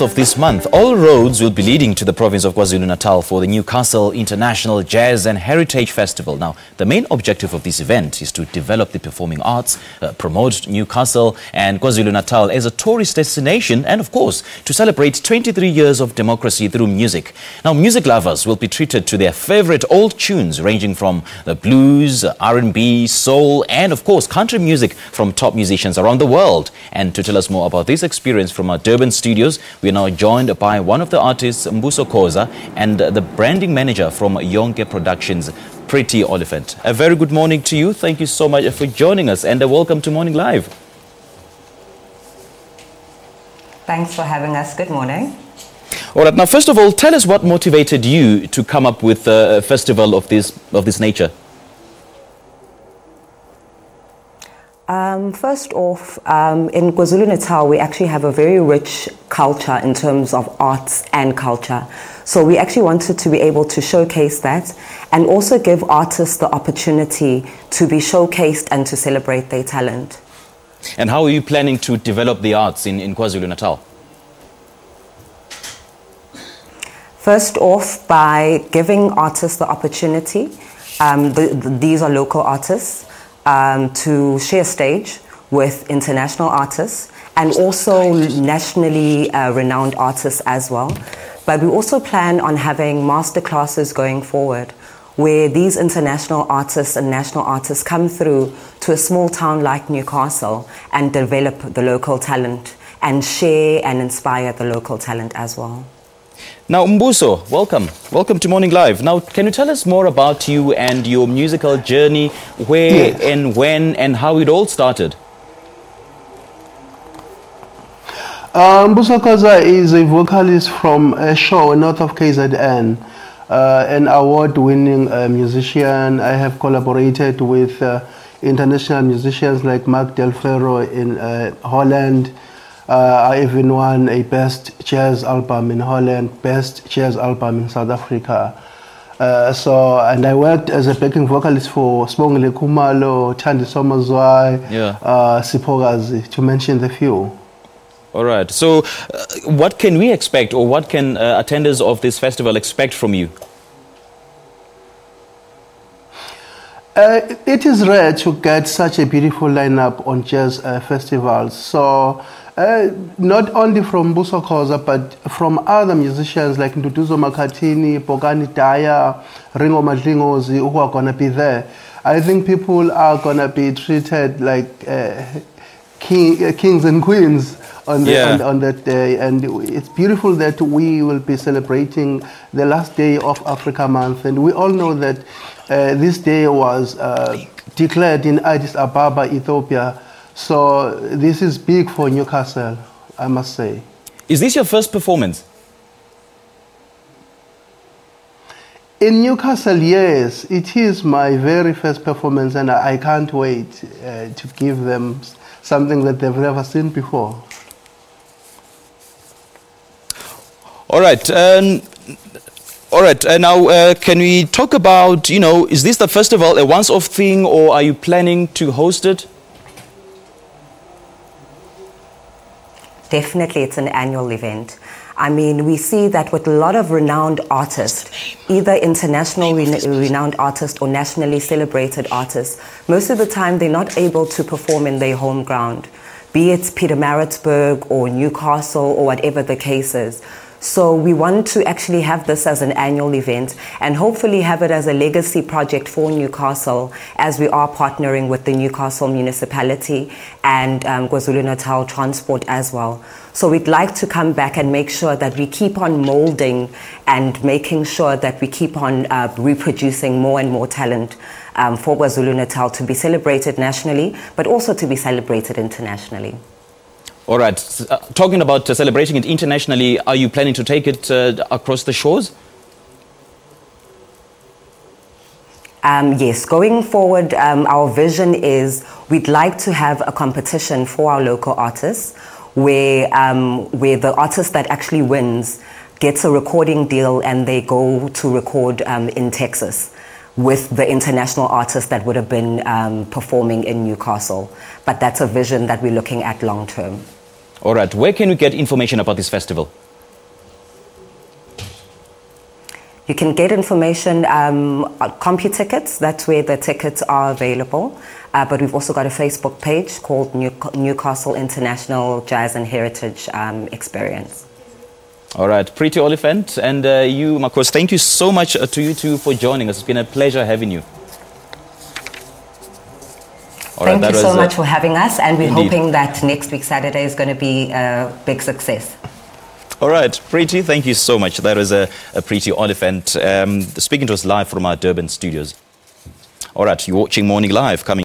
Of this month, all roads will be leading to the province of KwaZulu-Natal for the Newcastle International Jazz and Heritage Festival. Now, the main objective of this event is to develop the performing arts, promote Newcastle and KwaZulu-Natal as a tourist destination, and of course, to celebrate 23 years of democracy through music. Now, music lovers will be treated to their favorite old tunes ranging from the blues, R&B, soul, and of course, country music from top musicians around the world. And to tell us more about this experience from our Durban studios, we are now joined by one of the artists, Mbuso Khoza, and the branding manager from YONKE Productions, Pretty OLIFANT. A very good morning to you. Thank you so much for joining us, and welcome to Morning Live. Thanks for having us. Good morning. All right. Now, first of all, tell us what motivated you to come up with a festival of this nature. First off, in KwaZulu-Natal, we actually have a very rich culture in terms of arts and culture. So we actually wanted to be able to showcase that and also give artists the opportunity to be showcased and to celebrate their talent. And how are you planning to develop the arts in KwaZulu-Natal? First off, by giving artists the opportunity, these are local artists, to share stage with international artists and also nationally renowned artists as well. But we also plan on having master classes going forward where these international artists and national artists come through to a small town like Newcastle and develop the local talent and share and inspire the local talent as well. Now, Mbuso, welcome. Welcome to Morning Live. Now, can you tell us more about you and your musical journey, where and when and how it all started? Mbuso Khoza is a vocalist from a show north of KZN, an award-winning musician. I have collaborated with international musicians like Mark Del Ferro in Holland. I even won a Best Jazz Album in Holland, Best Jazz Album in South Africa. And I worked as a backing vocalist for Sibongile Khumalo, Thandi Somazwai, Sipogazi, to mention the few. All right. So what can we expect, or what can attenders of this festival expect from you? It is rare to get such a beautiful lineup on jazz festivals. So not only from Mbuso Khoza, but from other musicians like Nduduzo Makhathini, Bongani Daya, Ringo Madlingozi, who are going to be there. I think people are going to be treated like kings and queens on that day. And it's beautiful that we will be celebrating the last day of Africa Month. And we all know that this day was declared in Addis Ababa, Ethiopia. So this is big for Newcastle, I must say. Is this your first performance? In Newcastle, yes. It is my very first performance, and I can't wait to give them something that they've never seen before. All right. All right. Now, can we talk about, is this the festival a once-off thing, or are you planning to host it? Definitely, it's an annual event. I mean, we see that with a lot of renowned artists, either international renowned artists or nationally celebrated artists, most of the time they're not able to perform in their home ground, be it Pietermaritzburg or Newcastle or whatever the case is. So we want to actually have this as an annual event and hopefully have it as a legacy project for Newcastle, as we are partnering with the Newcastle municipality and KwaZulu-Natal Transport as well. So we'd like to come back and make sure that we keep on molding and making sure that we keep on reproducing more and more talent for KwaZulu-Natal to be celebrated nationally, but also to be celebrated internationally. All right. Talking about celebrating it internationally, are you planning to take it across the shores? Yes. Going forward, our vision is we'd like to have a competition for our local artists where the artist that actually wins gets a recording deal and they go to record in Texas with the international artists that would have been performing in Newcastle. But that's a vision that we're looking at long term. All right. Where can we get information about this festival? You can get information on CompuTickets. That's where the tickets are available. But we've also got a Facebook page called Newcastle International Jazz and Heritage Experience. All right, Pretty Oliphant, and you, Makhosi, thank you so much to you two for joining us. It's been a pleasure having you. Thank you so much for having us, and we're hoping that next week Saturday is going to be a big success. All right, Pretty, thank you so much. That was a Pretty Oliphant speaking to us live from our Durban studios. All right, you're watching Morning Live coming